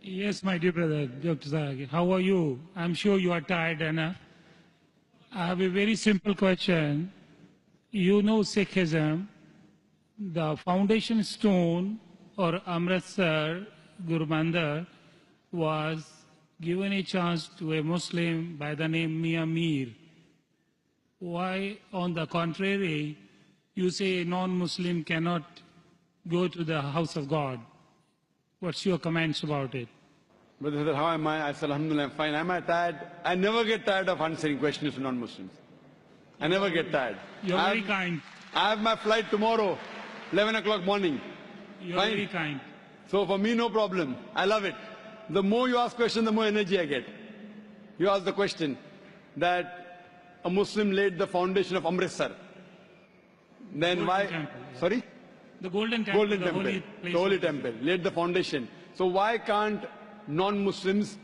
Yes, my dear brother, Dr. Zahir, how are you? I'm sure you are tired, and I have a very simple question. You know Sikhism, the foundation stone or Amritsar Guru Mandir was given a chance to a Muslim by the name Mia Mir. Why, on the contrary, you say a non-Muslim cannot go to the house of God? What's your comments about it? Brother, how am I? I said, Alhamdulillah, I'm fine. Am I tired? I never get tired of answering questions to non-Muslims. I never get tired. You're very kind. I have my flight tomorrow, 11 o'clock morning. You're Fine. very kind. So for me, no problem. I love it. The more you ask questions, the more energy I get. You ask the question that a Muslim laid the foundation of Amritsar. Then Golden why? Temple. Sorry? The Golden Temple. Golden Temple. Holy place The Holy of- Temple. Laid the foundation. So why can't non-Muslims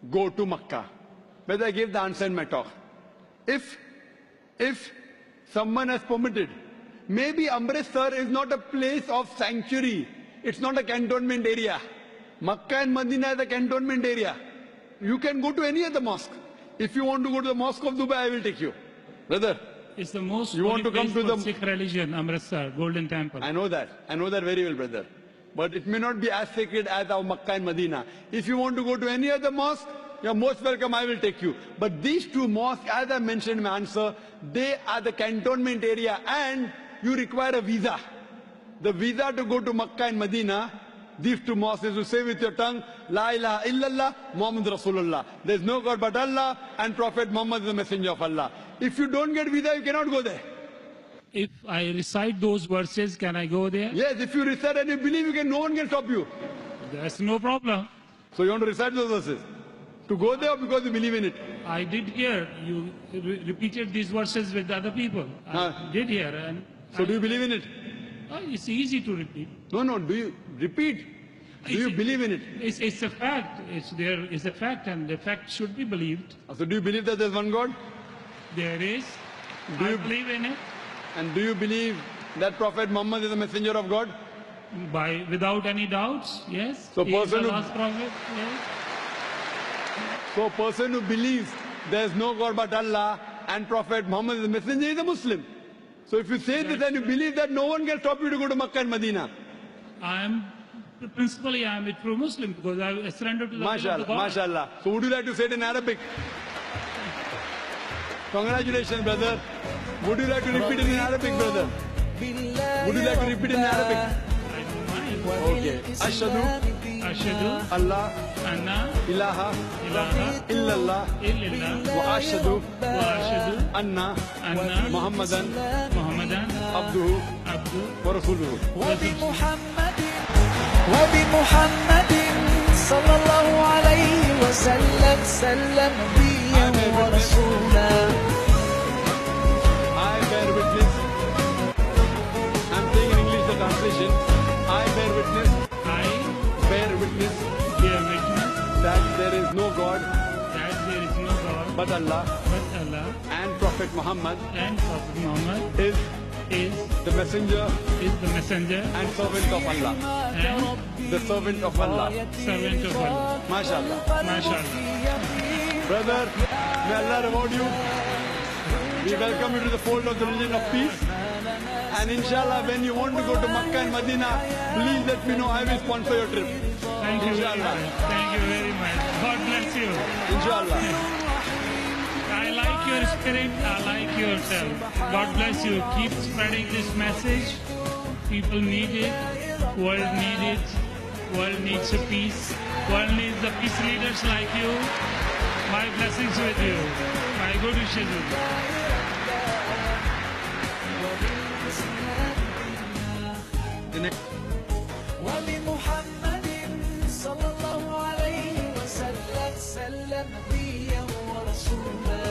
go to Makkah? Whether I gave the answer in my talk. If someone has permitted, maybe Amritsar is not a place of sanctuary. It's not a cantonment area. Makkah and Medina is a cantonment area. You can go to any other mosque. If you want to go to the Mosque of Dubai, I will take you. Brother, It's the most You want holy to come place to for the- Sikh religion, Amritsar, Golden Temple. I know that. I know that very well, brother. But it may not be as sacred as our Makkah and Medina. If you want to go to any other mosque, you're most welcome, I will take you. But these two mosques, as I mentioned in my answer, they are the cantonment area and you require a visa. The visa to go to Makkah and Medina, these two mosques is to say with your tongue, La ilaha illallah, Muhammad Rasulullah. There is no God but Allah and Prophet Muhammad is the messenger of Allah. If you don't get visa, you cannot go there. If I recite those verses, can I go there? Yes, if you recite and you believe, no one can stop you. That's no problem. So you want to recite those verses? To go there or because you believe in it? I did hear you repeated these verses with other people. I did hear, and So do you believe in it? it's easy to repeat. No, do you repeat? Do you believe in it? It's a fact. It's a fact, and the fact should be believed. So do you believe that there's one God? There is. Do I you- believe in it. And do you believe that Prophet Muhammad is a messenger of God? Without any doubts, yes. So He is the person who- last prophet, yes. So a person who believes there's no God but Allah and Prophet Muhammad is a messenger is a Muslim. So if you say this and you believe that, no one can stop you to go to Makkah and Medina. Principally, I am a true Muslim because I surrendered to the will of the MashaAllah, God. MashaAllah. So would you like to say it in Arabic? Congratulations, brother. Would you like to repeat it in Arabic, brother? Would you like to repeat it in Arabic? I don't mind. Okay. Ashhadu Ashhadu Allah anna ilaha ilaha illallah illallah wa ashhadu wa ashhadu anna anna Muhammadan Muhammadan abduhu abdu wa rasuluhu. وبمحمد صلى الله عليه وسلم سلم نبيا ورسولا. I bear witness. I'm saying in English the translation. I bear witness. I Bear witness bear witness that there is no God that there is no God but Allah but Allah and Prophet Muhammad and Prophet Muhammad is is the messenger the messenger and servant of Allah. and The servant of Allah. servant of Allah. MashaAllah. MashaAllah. Brother, may Allah reward you. We welcome you to the fold of the religion of peace. And inshallah, when you want to go to Makkah and Medina, please let me know. I will sponsor your trip. Thank you very Inshallah. much. Thank you very much. God bless you. Inshallah. I like your spirit. I like yourself. God bless you. Keep spreading this message. People need it. World need it. World needs a peace. World needs the peace leaders like you. My blessings with you. My good wishes with you. The next